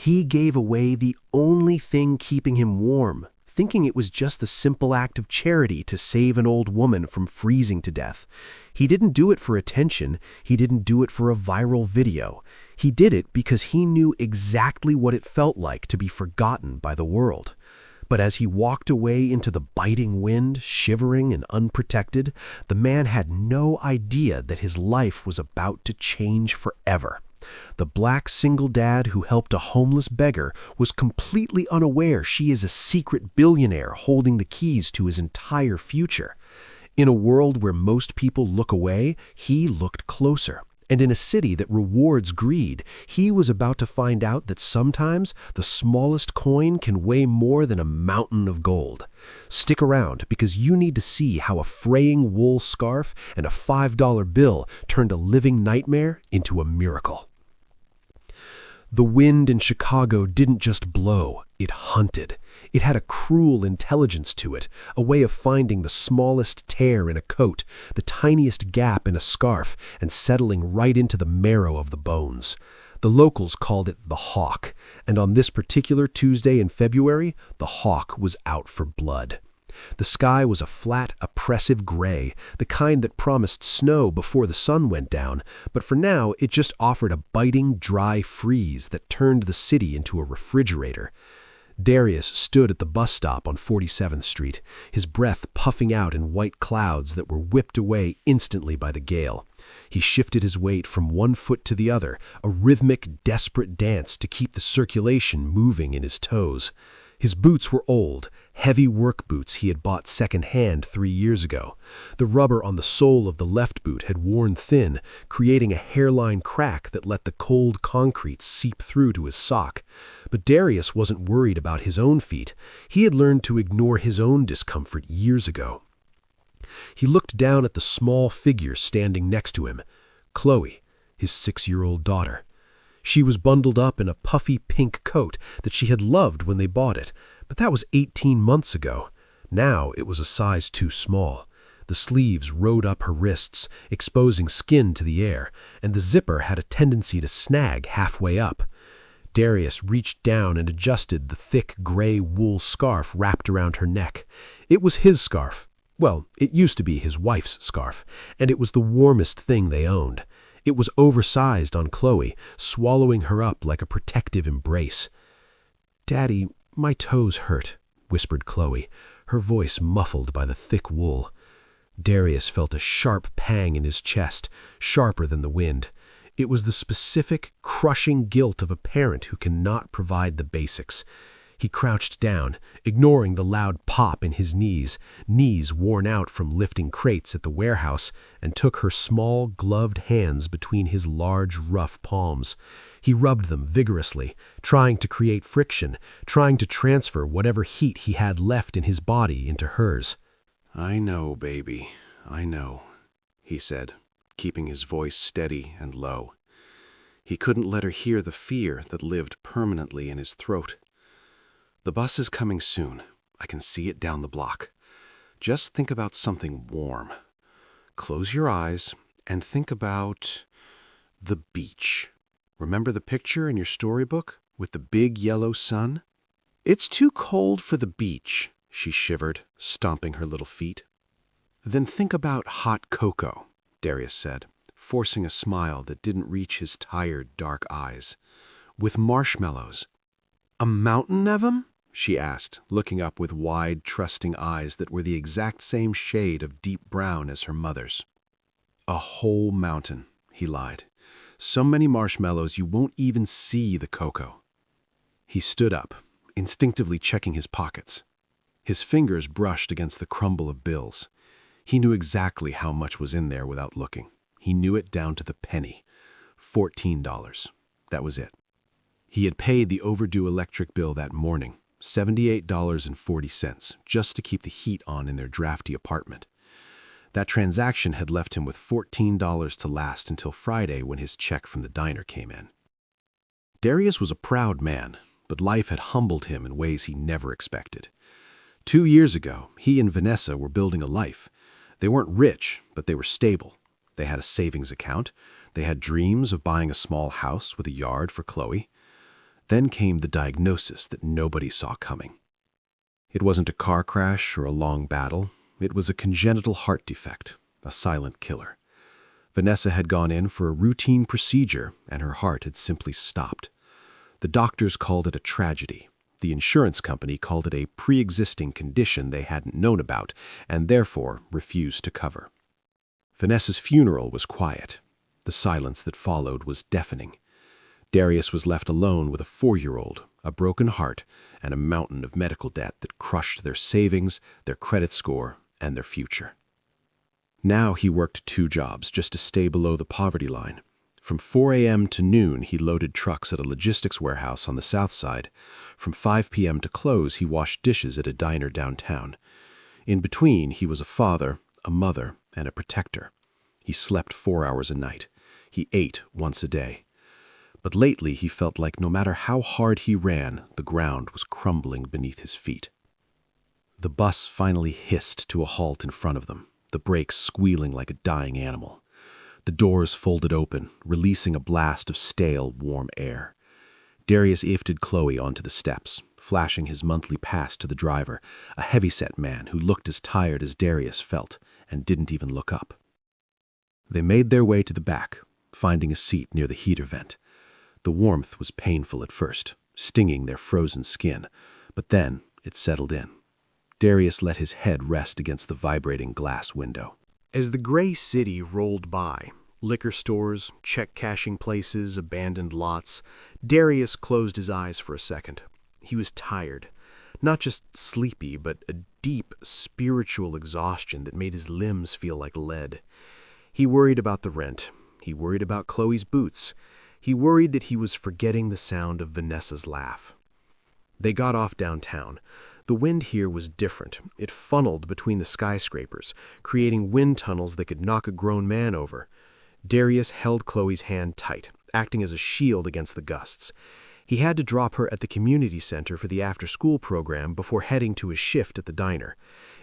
He gave away the only thing keeping him warm, thinking it was just a simple act of charity to save an old woman from freezing to death. He didn't do it for attention. He didn't do it for a viral video. He did it because he knew exactly what it felt like to be forgotten by the world. But as he walked away into the biting wind, shivering and unprotected, the man had no idea that his life was about to change forever. The black single dad who helped a homeless beggar was completely unaware she is a secret billionaire holding the keys to his entire future. In a world where most people look away, he looked closer. And in a city that rewards greed, he was about to find out that sometimes the smallest coin can weigh more than a mountain of gold. Stick around, because you need to see how a fraying wool scarf and a $5 bill turned a living nightmare into a miracle. The wind in Chicago didn't just blow, it hunted. It had a cruel intelligence to it, a way of finding the smallest tear in a coat, the tiniest gap in a scarf, and settling right into the marrow of the bones. The locals called it the hawk, and on this particular Tuesday in February, the hawk was out for blood. The sky was a flat, oppressive gray, the kind that promised snow before the sun went down, but for now it just offered a biting, dry freeze that turned the city into a refrigerator. Darius stood at the bus stop on 47th Street, his breath puffing out in white clouds that were whipped away instantly by the gale. He shifted his weight from one foot to the other, a rhythmic, desperate dance to keep the circulation moving in his toes. His boots were old, heavy work boots he had bought second-hand 3 years ago. The rubber on the sole of the left boot had worn thin, creating a hairline crack that let the cold concrete seep through to his sock. But Darius wasn't worried about his own feet. He had learned to ignore his own discomfort years ago. He looked down at the small figure standing next to him, Chloe, his 6-year-old daughter. She was bundled up in a puffy pink coat that she had loved when they bought it, but that was 18 months ago. Now it was a size too small. The sleeves rode up her wrists, exposing skin to the air, and the zipper had a tendency to snag halfway up. Darius reached down and adjusted the thick gray wool scarf wrapped around her neck. It was his scarf. Well, it used to be his wife's scarf, and it was the warmest thing they owned. It was oversized on Chloe, swallowing her up like a protective embrace. "Daddy, my toes hurt," whispered Chloe, her voice muffled by the thick wool. Darius felt a sharp pang in his chest, sharper than the wind. It was the specific, crushing guilt of a parent who cannot provide the basics. He crouched down, ignoring the loud pop in his knees worn out from lifting crates at the warehouse, and took her small, gloved hands between his large, rough palms. He rubbed them vigorously, trying to create friction, trying to transfer whatever heat he had left in his body into hers. "I know, baby, I know," he said, keeping his voice steady and low. He couldn't let her hear the fear that lived permanently in his throat. "The bus is coming soon. I can see it down the block. Just think about something warm. Close your eyes and think about the beach. Remember the picture in your storybook with the big yellow sun? It's too cold for the beach," she shivered, stomping her little feet. "Then think about hot cocoa," Darius said, forcing a smile that didn't reach his tired, dark eyes. "With marshmallows." "A mountain of 'em?" she asked, looking up with wide, trusting eyes that were the exact same shade of deep brown as her mother's. "A whole mountain," he lied. "So many marshmallows you won't even see the cocoa." He stood up, instinctively checking his pockets. His fingers brushed against the crumble of bills. He knew exactly how much was in there without looking. He knew it down to the penny. $14. That was it. He had paid the overdue electric bill that morning, $78.40, just to keep the heat on in their drafty apartment. That transaction had left him with $14 to last until Friday when his check from the diner came in. Darius was a proud man, but life had humbled him in ways he never expected. 2 years ago, he and Vanessa were building a life. They weren't rich, but they were stable. They had a savings account. They had dreams of buying a small house with a yard for Chloe. Then came the diagnosis that nobody saw coming. It wasn't a car crash or a long battle. It was a congenital heart defect, a silent killer. Vanessa had gone in for a routine procedure, and her heart had simply stopped. The doctors called it a tragedy. The insurance company called it a pre-existing condition they hadn't known about, and therefore refused to cover. Vanessa's funeral was quiet. The silence that followed was deafening. Darius was left alone with a 4-year-old, a broken heart, and a mountain of medical debt that crushed their savings, their credit score, and their future. Now he worked 2 jobs just to stay below the poverty line. From 4 a.m. to noon, he loaded trucks at a logistics warehouse on the south side. From 5 p.m. to close, he washed dishes at a diner downtown. In between, he was a father, a mother, and a protector. He slept 4 hours a night. He ate once a day. But lately he felt like no matter how hard he ran, the ground was crumbling beneath his feet. The bus finally hissed to a halt in front of them, the brakes squealing like a dying animal. The doors folded open, releasing a blast of stale, warm air. Darius lifted Chloe onto the steps, flashing his monthly pass to the driver, a heavyset man who looked as tired as Darius felt and didn't even look up. They made their way to the back, finding a seat near the heater vent. The warmth was painful at first, stinging their frozen skin, but then it settled in. Darius let his head rest against the vibrating glass window. As the gray city rolled by, liquor stores, check-cashing places, abandoned lots, Darius closed his eyes for a second. He was tired. Not just sleepy, but a deep spiritual exhaustion that made his limbs feel like lead. He worried about the rent. He worried about Chloe's boots. He worried that he was forgetting the sound of Vanessa's laugh. They got off downtown. The wind here was different. It funneled between the skyscrapers, creating wind tunnels that could knock a grown man over. Darius held Chloe's hand tight, acting as a shield against the gusts. He had to drop her at the community center for the after-school program before heading to his shift at the diner.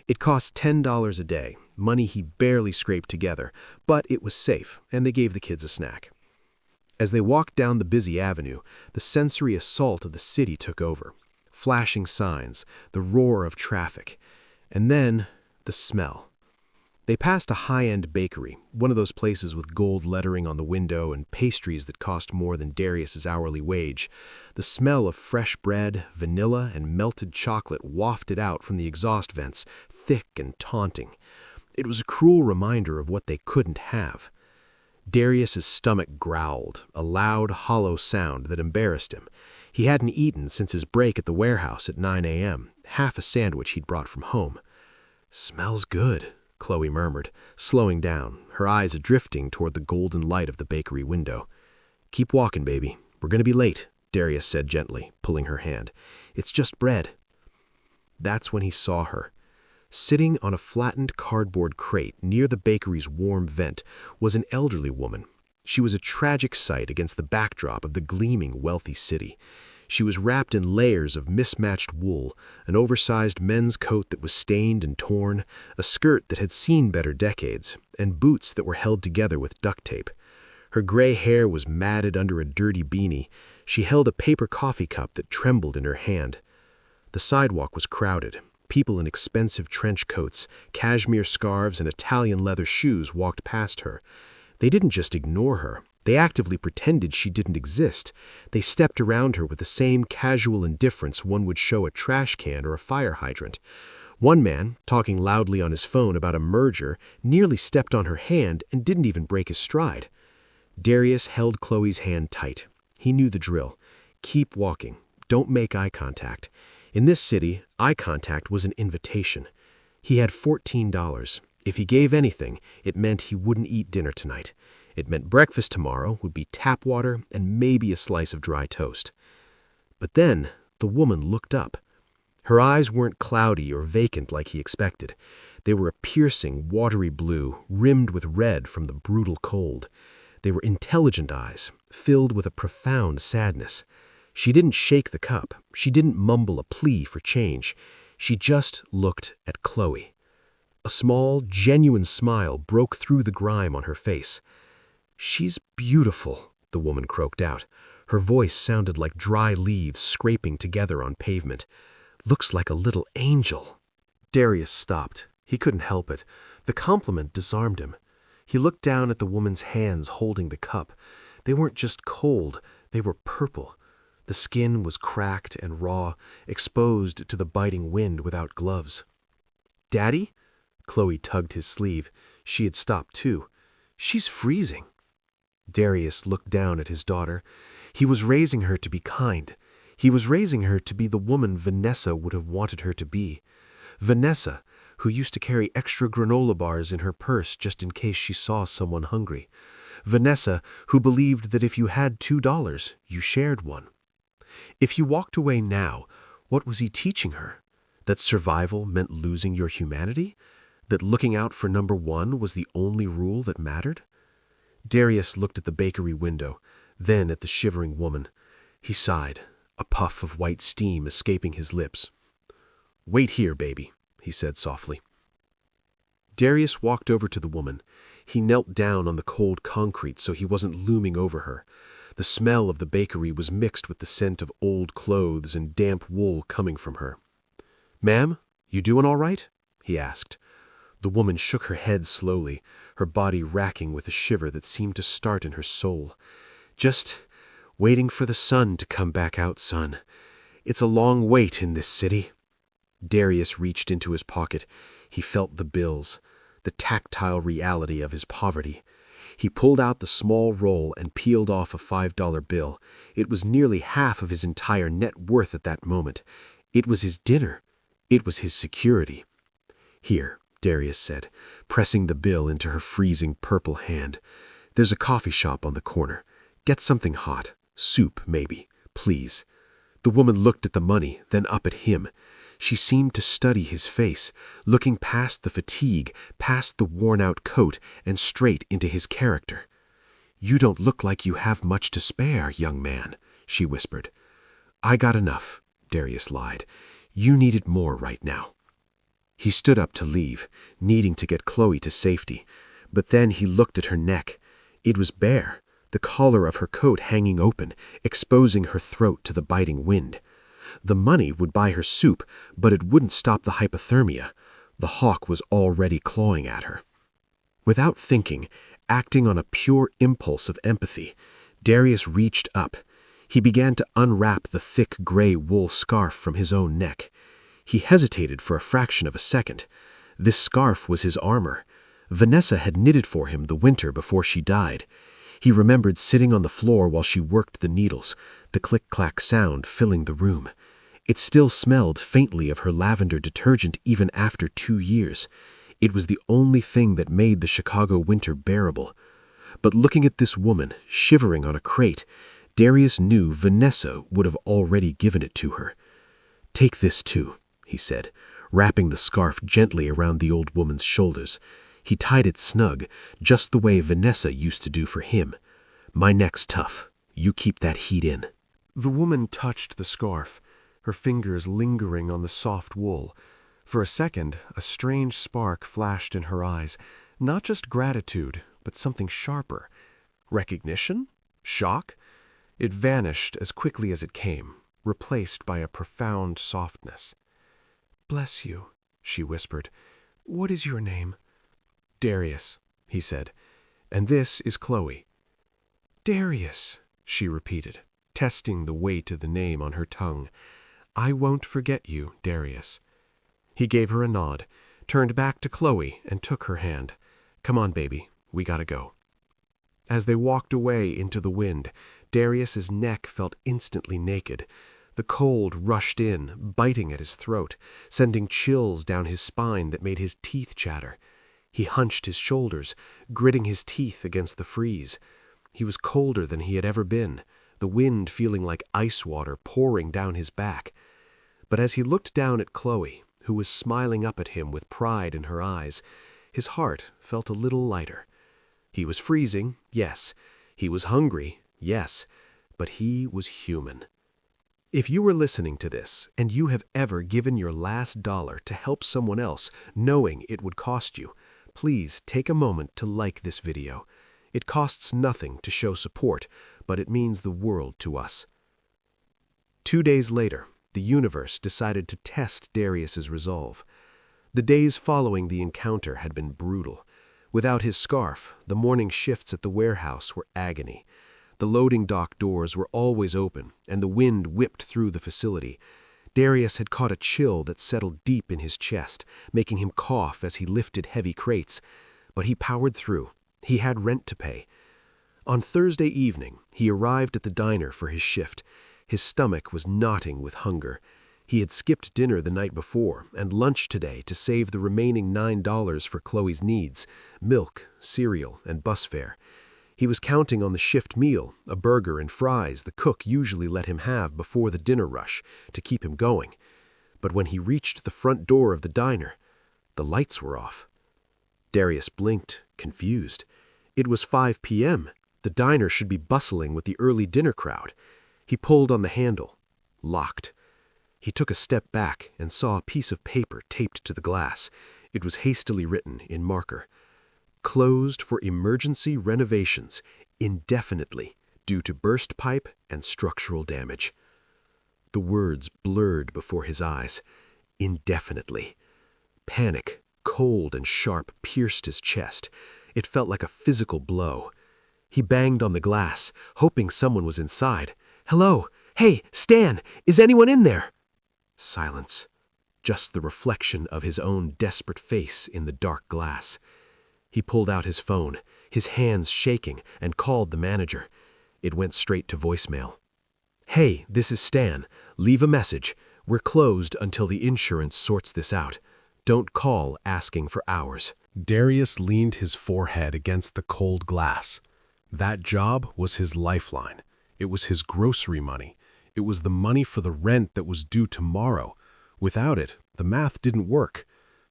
It cost $10 a day, money he barely scraped together, but it was safe, and they gave the kids a snack. As they walked down the busy avenue, the sensory assault of the city took over. Flashing signs, the roar of traffic, and then the smell. They passed a high-end bakery, one of those places with gold lettering on the window and pastries that cost more than Darius's hourly wage. The smell of fresh bread, vanilla, and melted chocolate wafted out from the exhaust vents, thick and taunting. It was a cruel reminder of what they couldn't have. Darius's stomach growled, a loud, hollow sound that embarrassed him. He hadn't eaten since his break at the warehouse at 9 a.m., half a sandwich he'd brought from home. "Smells good," Chloe murmured, slowing down, her eyes drifting toward the golden light of the bakery window. "Keep walking, baby. We're going to be late," Darius said gently, pulling her hand. "It's just bread." That's when he saw her. Sitting on a flattened cardboard crate near the bakery's warm vent was an elderly woman. She was a tragic sight against the backdrop of the gleaming, wealthy city. She was wrapped in layers of mismatched wool, an oversized men's coat that was stained and torn, a skirt that had seen better decades, and boots that were held together with duct tape. Her gray hair was matted under a dirty beanie. She held a paper coffee cup that trembled in her hand. The sidewalk was crowded. People in expensive trench coats, cashmere scarves, and Italian leather shoes walked past her. They didn't just ignore her. They actively pretended she didn't exist. They stepped around her with the same casual indifference one would show a trash can or a fire hydrant. One man, talking loudly on his phone about a merger, nearly stepped on her hand and didn't even break his stride. Darius held Chloe's hand tight. He knew the drill. Keep walking. Don't make eye contact. In this city, eye contact was an invitation. He had $14. If he gave anything, it meant he wouldn't eat dinner tonight. It meant breakfast tomorrow would be tap water and maybe a slice of dry toast. But then the woman looked up. Her eyes weren't cloudy or vacant like he expected. They were a piercing, watery blue, rimmed with red from the brutal cold. They were intelligent eyes, filled with a profound sadness. She didn't shake the cup. She didn't mumble a plea for change. She just looked at Chloe. A small, genuine smile broke through the grime on her face. "She's beautiful," the woman croaked out. Her voice sounded like dry leaves scraping together on pavement. "Looks like a little angel." Darius stopped. He couldn't help it. The compliment disarmed him. He looked down at the woman's hands holding the cup. They weren't just cold, they were purple. The skin was cracked and raw, exposed to the biting wind without gloves. "Daddy?" Chloe tugged his sleeve. She had stopped too. "She's freezing." Darius looked down at his daughter. He was raising her to be kind. He was raising her to be the woman Vanessa would have wanted her to be. Vanessa, who used to carry extra granola bars in her purse just in case she saw someone hungry. Vanessa, who believed that if you had $2, you shared one. If you walked away now, what was he teaching her? That survival meant losing your humanity? That looking out for number one was the only rule that mattered? Darius looked at the bakery window, then at the shivering woman. He sighed, a puff of white steam escaping his lips. "Wait here, baby," he said softly. Darius walked over to the woman. He knelt down on the cold concrete so he wasn't looming over her. The smell of the bakery was mixed with the scent of old clothes and damp wool coming from her. "Ma'am, you doing all right?" he asked. The woman shook her head slowly, her body racking with a shiver that seemed to start in her soul. "Just waiting for the sun to come back out, son. It's a long wait in this city." Darius reached into his pocket. He felt the bills, the tactile reality of his poverty. He pulled out the small roll and peeled off a $5 bill. It was nearly half of his entire net worth at that moment. It was his dinner. It was his security. "Here," Darius said, pressing the bill into her freezing purple hand. "There's a coffee shop on the corner. Get something hot. Soup, maybe. Please." The woman looked at the money, then up at him. She seemed to study his face, looking past the fatigue, past the worn-out coat, and straight into his character. "You don't look like you have much to spare, young man," she whispered. "I got enough," Darius lied. "You needed more right now." He stood up to leave, needing to get Chloe to safety. But then he looked at her neck. It was bare, the collar of her coat hanging open, exposing her throat to the biting wind. The money would buy her soup, but it wouldn't stop the hypothermia. The hawk was already clawing at her. Without thinking, acting on a pure impulse of empathy, Darius reached up. He began to unwrap the thick gray wool scarf from his own neck. He hesitated for a fraction of a second. This scarf was his armor. Vanessa had knitted for him the winter before she died. He remembered sitting on the floor while she worked the needles, the click-clack sound filling the room. It still smelled faintly of her lavender detergent even after 2 years. It was the only thing that made the Chicago winter bearable. But looking at this woman, shivering on a crate, Darius knew Vanessa would have already given it to her. "Take this too," he said, wrapping the scarf gently around the old woman's shoulders. He tied it snug, just the way Vanessa used to do for him. "My neck's tough. You keep that heat in." The woman touched the scarf, her fingers lingering on the soft wool. For a second, a strange spark flashed in her eyes, not just gratitude, but something sharper. Recognition? Shock? It vanished as quickly as it came, replaced by a profound softness. "Bless you," she whispered. "What is your name?" "Darius," he said. "And this is Chloe." "Darius," she repeated, testing the weight of the name on her tongue. "I won't forget you, Darius." He gave her a nod, turned back to Chloe, and took her hand. "Come on, baby, we gotta go." As they walked away into the wind, Darius's neck felt instantly naked. The cold rushed in, biting at his throat, sending chills down his spine that made his teeth chatter. He hunched his shoulders, gritting his teeth against the freeze. He was colder than he had ever been, the wind feeling like ice water pouring down his back. But as he looked down at Chloe, who was smiling up at him with pride in her eyes, his heart felt a little lighter. He was freezing, yes. He was hungry, yes. But he was human. If you were listening to this, and you have ever given your last dollar to help someone else, knowing it would cost you, please take a moment to like this video. It costs nothing to show support, but it means the world to us. 2 days later, the universe decided to test Darius's resolve. The days following the encounter had been brutal. Without his scarf, the morning shifts at the warehouse were agony. The loading dock doors were always open, and the wind whipped through the facility. Darius had caught a chill that settled deep in his chest, making him cough as he lifted heavy crates. But he powered through. He had rent to pay. On Thursday evening, he arrived at the diner for his shift. His stomach was knotting with hunger. He had skipped dinner the night before and lunch today to save the remaining $9 for Chloe's needs: milk, cereal, and bus fare. He was counting on the shift meal, a burger and fries the cook usually let him have before the dinner rush, to keep him going. But when he reached the front door of the diner, the lights were off. Darius blinked, confused. It was 5 p.m. The diner should be bustling with the early dinner crowd. He pulled on the handle. Locked. He took a step back and saw a piece of paper taped to the glass. It was hastily written in marker. Closed for emergency renovations, indefinitely, due to burst pipe and structural damage. The words blurred before his eyes. Indefinitely. Panic, cold and sharp, pierced his chest. It felt like a physical blow. He banged on the glass, hoping someone was inside. Hello? Hey, Stan, is anyone in there? Silence. Just the reflection of his own desperate face in the dark glass. He pulled out his phone, his hands shaking, and called the manager. It went straight to voicemail. Hey, this is Stan. Leave a message. We're closed until the insurance sorts this out. Don't call asking for hours. Darius leaned his forehead against the cold glass. That job was his lifeline. It was his grocery money. It was the money for the rent that was due tomorrow. Without it, the math didn't work.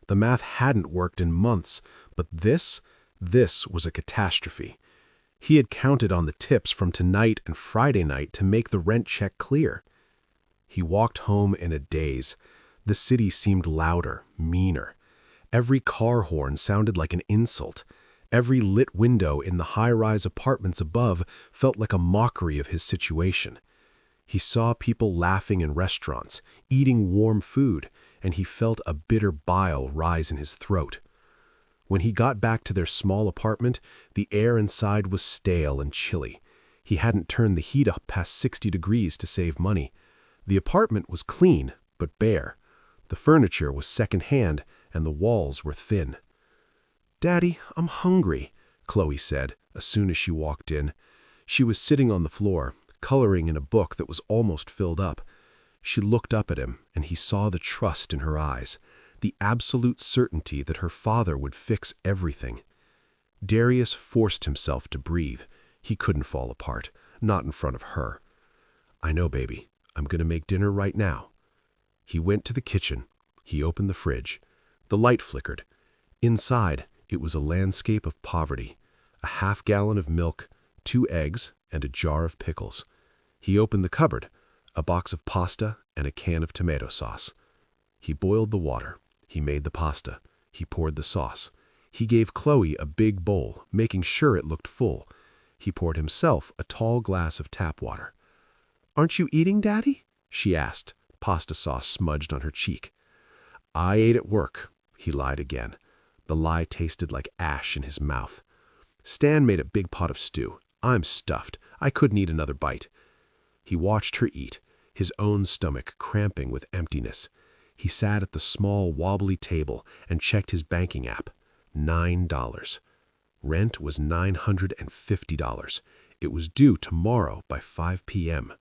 The math hadn't worked in months, but this was a catastrophe. He had counted on the tips from tonight and Friday night to make the rent check clear. He walked home in a daze. The city seemed louder, meaner. Every car horn sounded like an insult. Every lit window in the high-rise apartments above felt like a mockery of his situation. He saw people laughing in restaurants, eating warm food, and he felt a bitter bile rise in his throat. When he got back to their small apartment, the air inside was stale and chilly. He hadn't turned the heat up past 60 degrees to save money. The apartment was clean, but bare. The furniture was second-hand, and the walls were thin. "Daddy, I'm hungry," Chloe said as soon as she walked in. She was sitting on the floor, coloring in a book that was almost filled up. She looked up at him, and he saw the trust in her eyes, the absolute certainty that her father would fix everything. Darius forced himself to breathe. He couldn't fall apart, not in front of her. "I know, baby. I'm going to make dinner right now." He went to the kitchen. He opened the fridge. The light flickered. Inside, it was a landscape of poverty. A half-gallon of milk, 2 eggs, and a jar of pickles. He opened the cupboard, a box of pasta and a can of tomato sauce. He boiled the water. He made the pasta. He poured the sauce. He gave Chloe a big bowl, making sure it looked full. He poured himself a tall glass of tap water. "Aren't you eating, Daddy?" she asked, pasta sauce smudged on her cheek. "I ate at work," he lied again. The lie tasted like ash in his mouth. "Stan made a big pot of stew. I'm stuffed. I couldn't eat another bite." He watched her eat, his own stomach cramping with emptiness. He sat at the small, wobbly table and checked his banking app. $9. Rent was $950. It was due tomorrow by 5 p.m.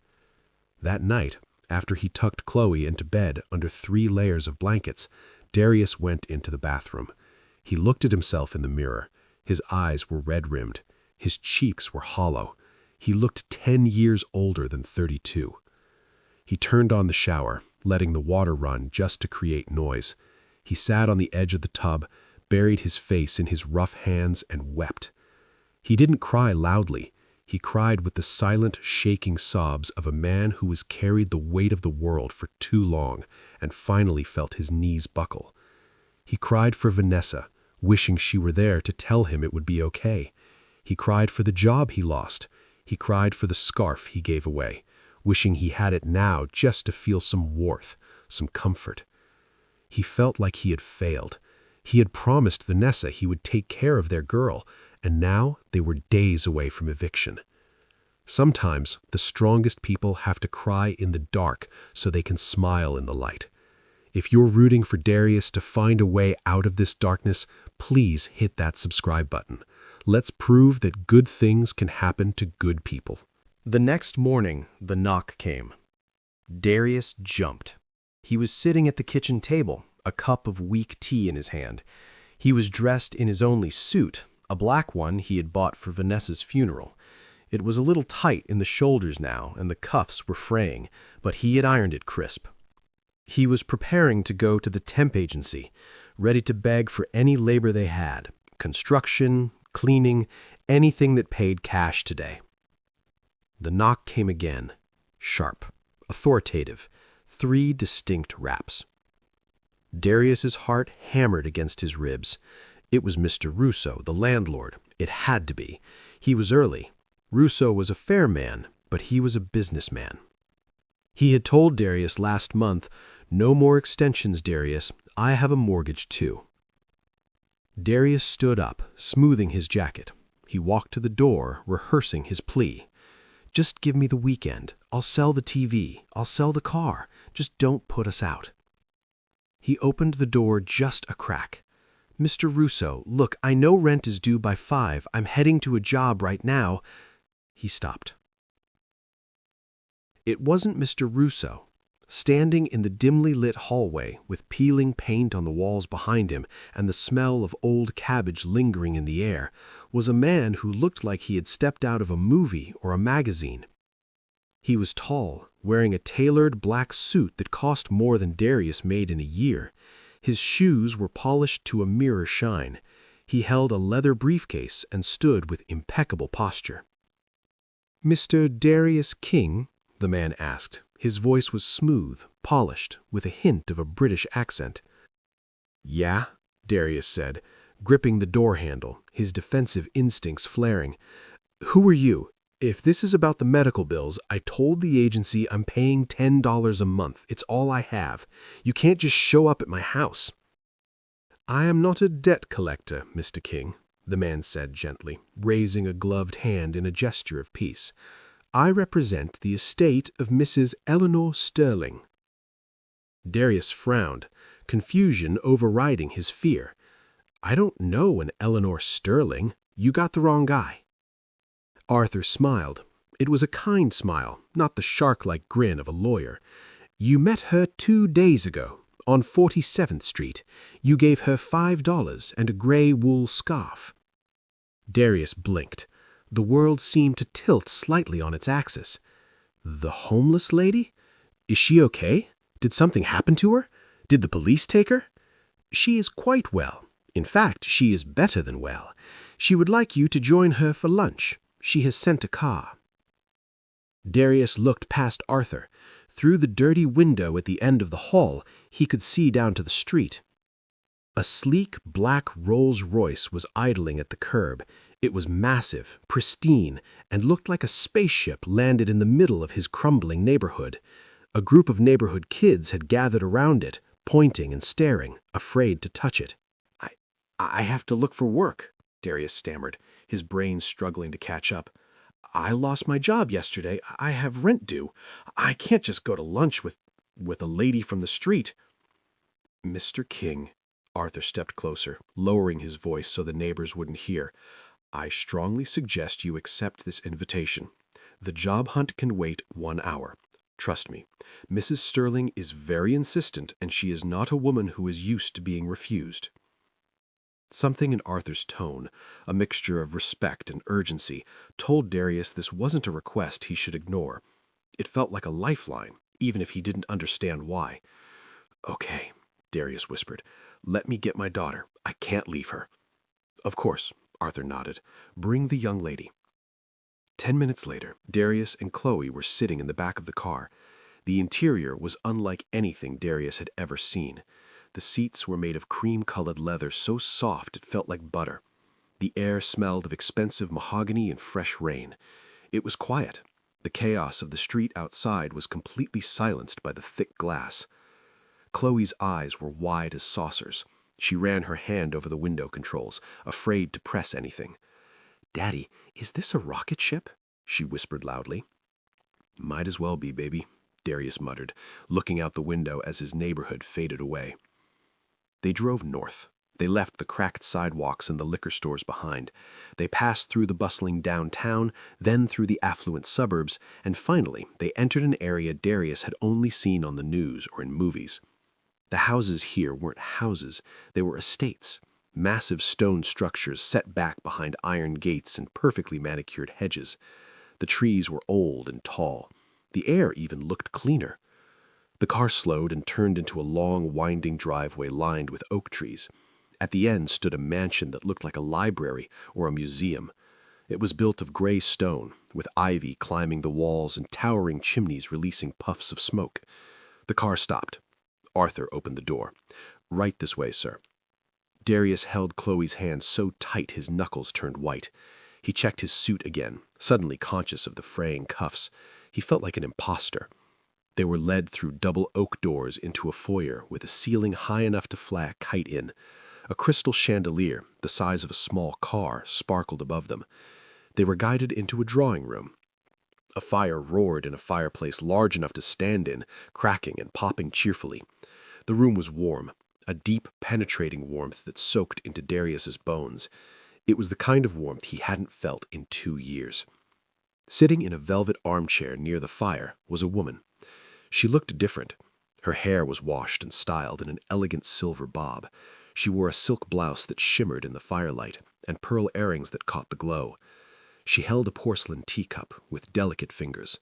That night, after he tucked Chloe into bed under 3 layers of blankets, Darius went into the bathroom. He looked at himself in the mirror. His eyes were red-rimmed. His cheeks were hollow. He looked 10 years older than 32. He turned on the shower, letting the water run just to create noise. He sat on the edge of the tub, buried his face in his rough hands, and wept. He didn't cry loudly. He cried with the silent, shaking sobs of a man who has carried the weight of the world for too long and finally felt his knees buckle. He cried for Vanessa, wishing she were there to tell him it would be okay. He cried for the job he lost. He cried for the scarf he gave away, wishing he had it now just to feel some warmth, some comfort. He felt like he had failed. He had promised Vanessa he would take care of their girl, and now they were days away from eviction. Sometimes the strongest people have to cry in the dark so they can smile in the light. If you're rooting for Darius to find a way out of this darkness, please hit that subscribe button. Let's prove that good things can happen to good people. The next morning, the knock came. Darius jumped. He was sitting at the kitchen table, a cup of weak tea in his hand. He was dressed in his only suit, a black one he had bought for Vanessa's funeral. It was a little tight in the shoulders now, and the cuffs were fraying, but he had ironed it crisp. He was preparing to go to the temp agency, ready to beg for any labor they had, construction, cleaning, anything that paid cash today. The knock came again, sharp, authoritative, 3 distinct raps. Darius's heart hammered against his ribs. It was Mr. Russo, the landlord. It had to be. He was early. Russo was a fair man, but he was a businessman. He had told Darius last month, "No more extensions, Darius. I have a mortgage too." Darius stood up, smoothing his jacket. He walked to the door, rehearsing his plea. "Just give me the weekend. I'll sell the TV. I'll sell the car. Just don't put us out." He opened the door just a crack. "Mr. Russo, look, I know rent is due by 5. I'm heading to a job right now." He stopped. It wasn't Mr. Russo. Standing in the dimly lit hallway, with peeling paint on the walls behind him and the smell of old cabbage lingering in the air, was a man who looked like he had stepped out of a movie or a magazine. He was tall, wearing a tailored black suit that cost more than Darius made in a year. His shoes were polished to a mirror shine. He held a leather briefcase and stood with impeccable posture. "Mr. Darius King?" the man asked. His voice was smooth, polished, with a hint of a British accent. "Yeah," Darius said, gripping the door handle, his defensive instincts flaring. "Who are you? If this is about the medical bills, I told the agency I'm paying $10 a month. It's all I have. You can't just show up at my house." "I am not a debt collector, Mr. King," the man said gently, raising a gloved hand in a gesture of peace. "I represent the estate of Mrs. Eleanor Sterling." Darius frowned, confusion overriding his fear. "I don't know an Eleanor Sterling. You got the wrong guy." Arthur smiled. It was a kind smile, not the shark-like grin of a lawyer. "You met her 2 days ago, on 47th Street. You gave her $5 and a gray wool scarf." Darius blinked. The world seemed to tilt slightly on its axis. "The homeless lady? Is she okay? Did something happen to her? Did the police take her?" "She is quite well. In fact, she is better than well. She would like you to join her for lunch. She has sent a car." Darius looked past Arthur. Through the dirty window at the end of the hall, he could see down to the street. A sleek black Rolls-Royce was idling at the curb. It was massive, pristine, and looked like a spaceship landed in the middle of his crumbling neighborhood. A group of neighborhood kids had gathered around it, pointing and staring, afraid to touch it. I have to look for work," Darius stammered, his brain struggling to catch up. "I lost my job yesterday. I have rent due. I can't just go to lunch with a lady from the street." "Mr. King," Arthur stepped closer, lowering his voice so the neighbors wouldn't hear, "I strongly suggest you accept this invitation. The job hunt can wait 1 hour. Trust me, Mrs. Sterling is very insistent, and she is not a woman who is used to being refused." Something in Arthur's tone, a mixture of respect and urgency, told Darius this wasn't a request he should ignore. It felt like a lifeline, even if he didn't understand why. "Okay," Darius whispered. "Let me get my daughter. I can't leave her." "Of course," Arthur nodded. "Bring the young lady." 10 minutes later, Darius and Chloe were sitting in the back of the car. The interior was unlike anything Darius had ever seen. The seats were made of cream-colored leather so soft it felt like butter. The air smelled of expensive mahogany and fresh rain. It was quiet. The chaos of the street outside was completely silenced by the thick glass. Chloe's eyes were wide as saucers. She ran her hand over the window controls, afraid to press anything. "Daddy, is this a rocket ship?" she whispered loudly. "Might as well be, baby," Darius muttered, looking out the window as his neighborhood faded away. They drove north. They left the cracked sidewalks and the liquor stores behind. They passed through the bustling downtown, then through the affluent suburbs, and finally they entered an area Darius had only seen on the news or in movies. The houses here weren't houses, they were estates, massive stone structures set back behind iron gates and perfectly manicured hedges. The trees were old and tall. The air even looked cleaner. The car slowed and turned into a long, winding driveway lined with oak trees. At the end stood a mansion that looked like a library or a museum. It was built of gray stone, with ivy climbing the walls and towering chimneys releasing puffs of smoke. The car stopped. Arthur opened the door. "Right this way, sir." Darius held Chloe's hand so tight his knuckles turned white. He checked his suit again, suddenly conscious of the fraying cuffs. He felt like an imposter. They were led through double oak doors into a foyer with a ceiling high enough to fly a kite in. A crystal chandelier, the size of a small car, sparkled above them. They were guided into a drawing room. A fire roared in a fireplace large enough to stand in, cracking and popping cheerfully. The room was warm, a deep, penetrating warmth that soaked into Darius's bones. It was the kind of warmth he hadn't felt in 2 years. Sitting in a velvet armchair near the fire was a woman. She looked different. Her hair was washed and styled in an elegant silver bob. She wore a silk blouse that shimmered in the firelight, and pearl earrings that caught the glow. She held a porcelain teacup with delicate fingers.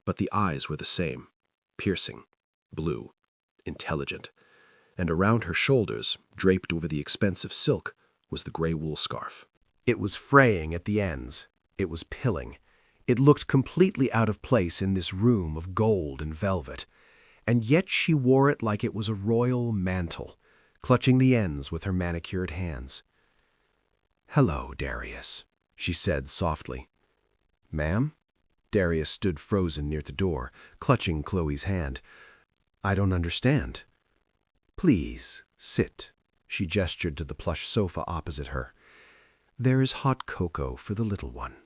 But the eyes were the same, piercing, blue, intelligent. And around her shoulders, draped over the expensive silk, was the gray wool scarf. It was fraying at the ends. It was pilling. It looked completely out of place in this room of gold and velvet. And yet she wore it like it was a royal mantle, clutching the ends with her manicured hands. "Hello, Darius," she said softly. "Ma'am?" Darius stood frozen near the door, clutching Chloe's hand. "I don't understand." "Please, sit." She gestured to the plush sofa opposite her. "There is hot cocoa for the little one."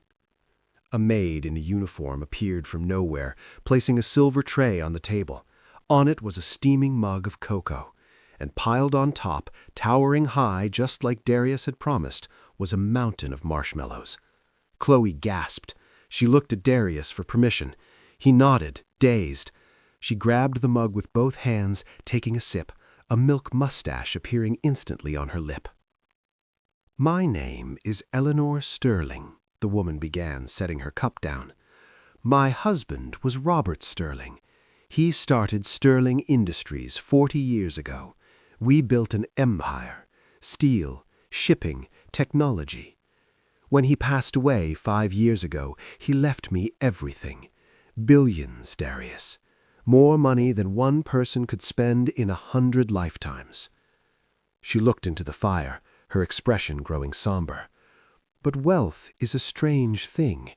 A maid in a uniform appeared from nowhere, placing a silver tray on the table. On it was a steaming mug of cocoa, and piled on top, towering high just like Darius had promised, was a mountain of marshmallows. Chloe gasped. She looked at Darius for permission. He nodded, dazed. She grabbed the mug with both hands, taking a sip, a milk mustache appearing instantly on her lip. "My name is Eleanor Sterling," the woman began, setting her cup down. "My husband was Robert Sterling. He started Sterling Industries 40 years ago. We built an empire: steel, shipping, technology. When he passed away 5 years ago, he left me everything. Billions, Darius. More money than one person could spend in 100 lifetimes." She looked into the fire, her expression growing somber. "But wealth is a strange thing.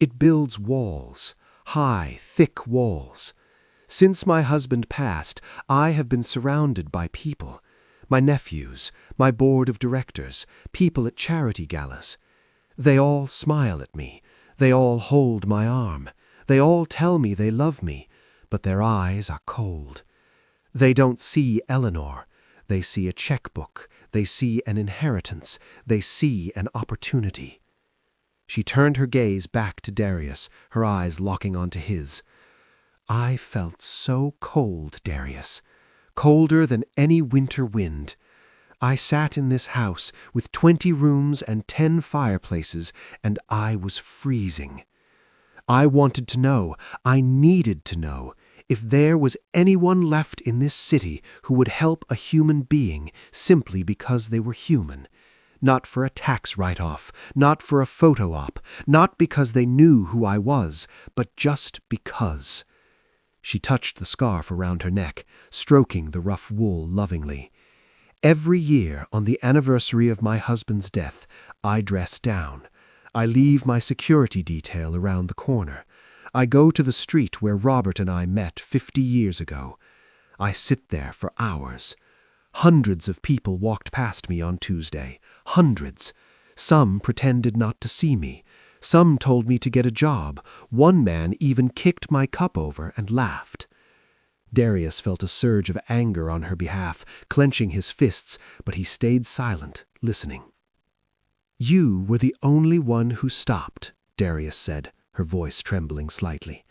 It builds walls, high, thick walls. Since my husband passed, I have been surrounded by people. My nephews, my board of directors, people at charity galas. They all smile at me. They all hold my arm. They all tell me they love me, but their eyes are cold. They don't see Eleanor. They see a checkbook. They see an inheritance. They see an opportunity." She turned her gaze back to Darius, her eyes locking onto his. "I felt so cold, Darius, colder than any winter wind. I sat in this house with 20 rooms and 10 fireplaces, and I was freezing. I wanted to know, I needed to know, if there was anyone left in this city who would help a human being simply because they were human. Not for a tax write-off, not for a photo op, not because they knew who I was, but just because." She touched the scarf around her neck, stroking the rough wool lovingly. Every year, on the anniversary of my husband's death, I dress down. I leave my security detail around the corner. I go to the street where Robert and I met 50 years ago. I sit there for hours. Hundreds of people walked past me on Tuesday. Hundreds. Some pretended not to see me. Some told me to get a job. One man even kicked my cup over and laughed. Darius felt a surge of anger on her behalf, clenching his fists, but he stayed silent, listening. "You were the only one who stopped," Darius said, her voice trembling slightly.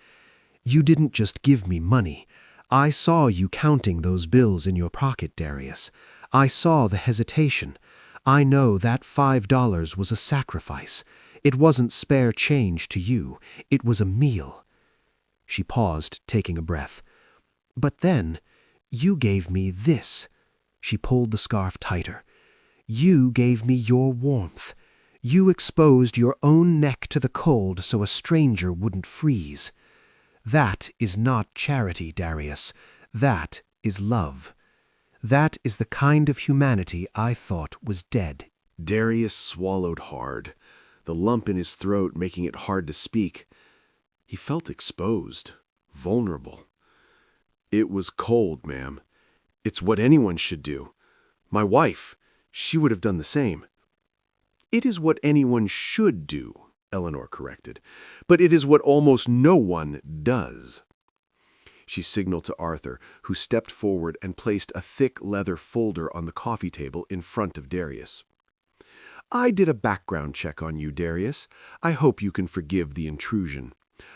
"You didn't just give me money. I saw you counting those bills in your pocket, Darius. I saw the hesitation. I know that $5 was a sacrifice. It wasn't spare change to you. It was a meal." She paused, taking a breath. "But then, you gave me this." She pulled the scarf tighter. "You gave me your warmth. You exposed your own neck to the cold so a stranger wouldn't freeze. That is not charity, Darius. That is love. That is the kind of humanity I thought was dead." Darius swallowed hard, the lump in his throat making it hard to speak. He felt exposed, vulnerable. "It was cold, ma'am. It's what anyone should do. My wife, she would have done the same." "It is what anyone should do," Eleanor corrected, "but it is what almost no one does." She signaled to Arthur, who stepped forward and placed a thick leather folder on the coffee table in front of Darius. "I did a background check on you, Darius. I hope you can forgive the intrusion.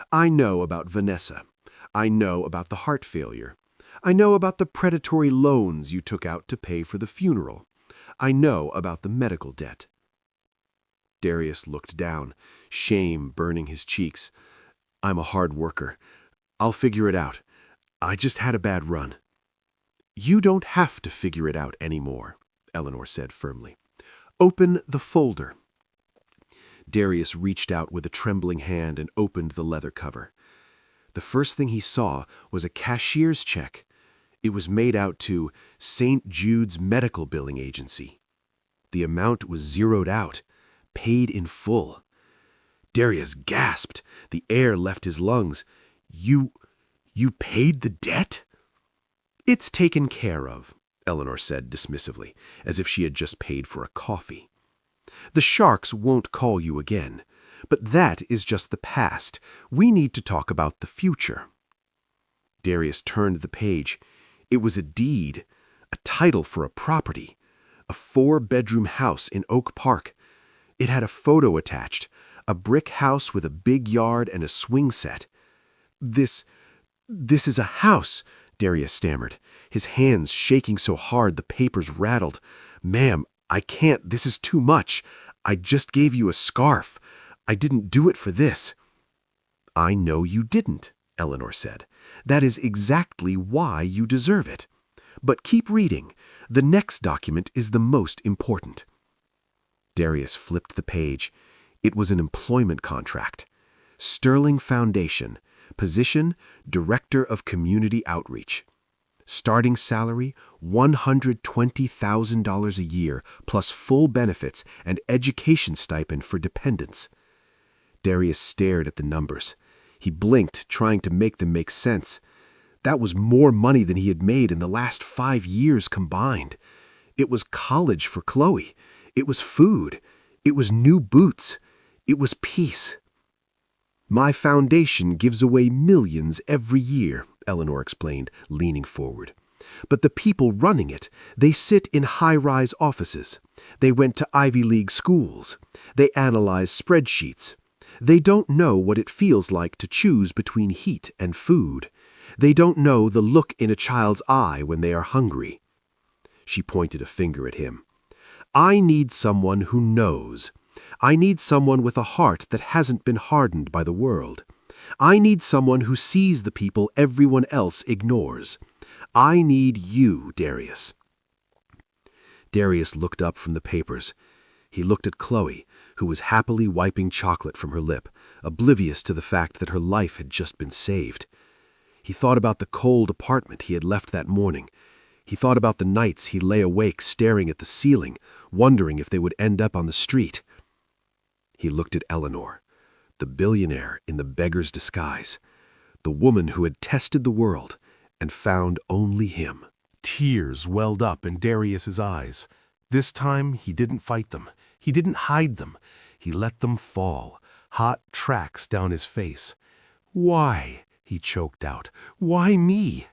I know about Vanessa. I know about the heart failure. I know about the predatory loans you took out to pay for the funeral. I know about the medical debt." Darius looked down, shame burning his cheeks. "I'm a hard worker. I'll figure it out. I just had a bad run." "You don't have to figure it out anymore," Eleanor said firmly. "Open the folder." Darius reached out with a trembling hand and opened the leather cover. The first thing he saw was a cashier's check. It was made out to St. Jude's Medical Billing Agency. The amount was zeroed out, paid in full. Darius gasped. The air left his lungs. You paid the debt?" "It's taken care of," Eleanor said dismissively, as if she had just paid for a coffee. "The sharks won't call you again. But that is just the past. We need to talk about the future." Darius turned the page. It was a deed, a title for a property, a 4-bedroom house in Oak Park. It had a photo attached, a brick house with a big yard and a swing set. This is a house," Darius stammered, his hands shaking so hard the papers rattled. "Ma'am, I can't. This is too much. I just gave you a scarf. I didn't do it for this." "I know you didn't," Eleanor said. "That is exactly why you deserve it. But keep reading. The next document is the most important." Darius flipped the page. It was an employment contract. Sterling Foundation, position Director of Community Outreach. Starting salary, $120,000 a year, plus full benefits and education stipend for dependents. Darius stared at the numbers. He blinked, trying to make them make sense. That was more money than he had made in the last 5 years combined. It was college for Chloe. It was food. It was new boots. It was peace. "My foundation gives away millions every year," Eleanor explained, leaning forward. "But the people running it, they sit in high-rise offices. They went to Ivy League schools. They analyze spreadsheets. They don't know what it feels like to choose between heat and food. They don't know the look in a child's eye when they are hungry." She pointed a finger at him. "I need someone who knows. I need someone with a heart that hasn't been hardened by the world. I need someone who sees the people everyone else ignores. I need you, Darius." Darius looked up from the papers. He looked at Chloe, who was happily wiping chocolate from her lip, oblivious to the fact that her life had just been saved. He thought about the cold apartment he had left that morning. He thought about the nights he lay awake staring at the ceiling, wondering if they would end up on the street. He looked at Eleanor, the billionaire in the beggar's disguise, the woman who had tested the world and found only him. Tears welled up in Darius's eyes. This time he didn't fight them. He didn't hide them. He let them fall, hot tracks down his face. "Why?" he choked out. "Why me?"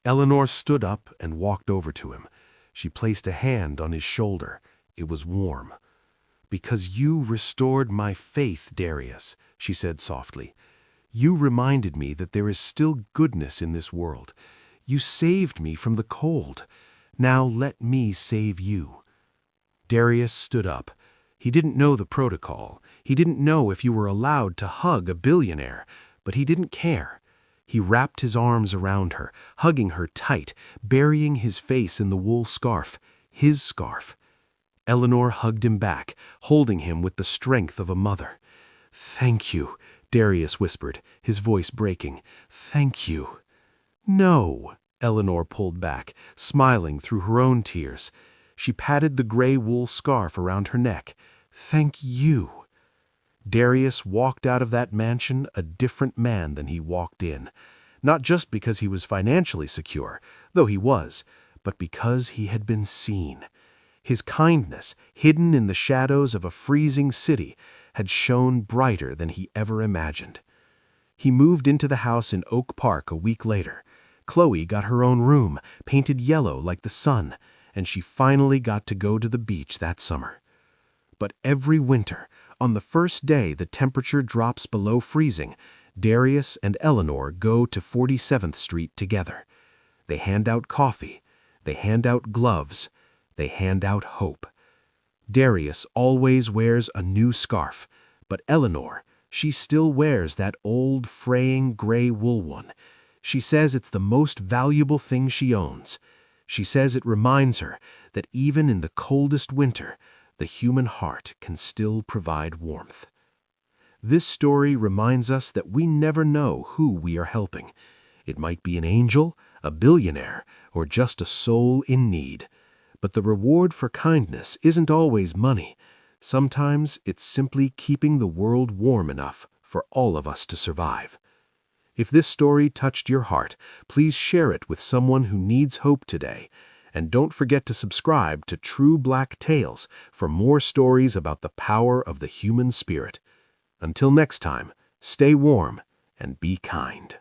Eleanor stood up and walked over to him. She placed a hand on his shoulder. It was warm. "Because you restored my faith, Darius," she said softly. "You reminded me that there is still goodness in this world. You saved me from the cold. Now let me save you." Darius stood up. He didn't know the protocol. He didn't know if you were allowed to hug a billionaire, but he didn't care. He wrapped his arms around her, hugging her tight, burying his face in the wool scarf, his scarf. Eleanor hugged him back, holding him with the strength of a mother. "Thank you," Darius whispered, his voice breaking. "Thank you." "No," Eleanor pulled back, smiling through her own tears. She patted the gray wool scarf around her neck. "Thank you." Darius walked out of that mansion a different man than he walked in, not just because he was financially secure, though he was, but because he had been seen. His kindness, hidden in the shadows of a freezing city, had shone brighter than he ever imagined. He moved into the house in Oak Park a week later. Chloe got her own room, painted yellow like the sun, and she finally got to go to the beach that summer. But every winter, on the first day the temperature drops below freezing, Darius and Eleanor go to 47th Street together. They hand out coffee, they hand out gloves, they hand out hope. Darius always wears a new scarf, but Eleanor, she still wears that old fraying gray wool one. She says it's the most valuable thing she owns. She says it reminds her that even in the coldest winter, the human heart can still provide warmth. This story reminds us that we never know who we are helping. It might be an angel, a billionaire, or just a soul in need. But the reward for kindness isn't always money. Sometimes it's simply keeping the world warm enough for all of us to survive. If this story touched your heart, please share it with someone who needs hope today. And don't forget to subscribe to True Black Tales for more stories about the power of the human spirit. Until next time, stay warm and be kind.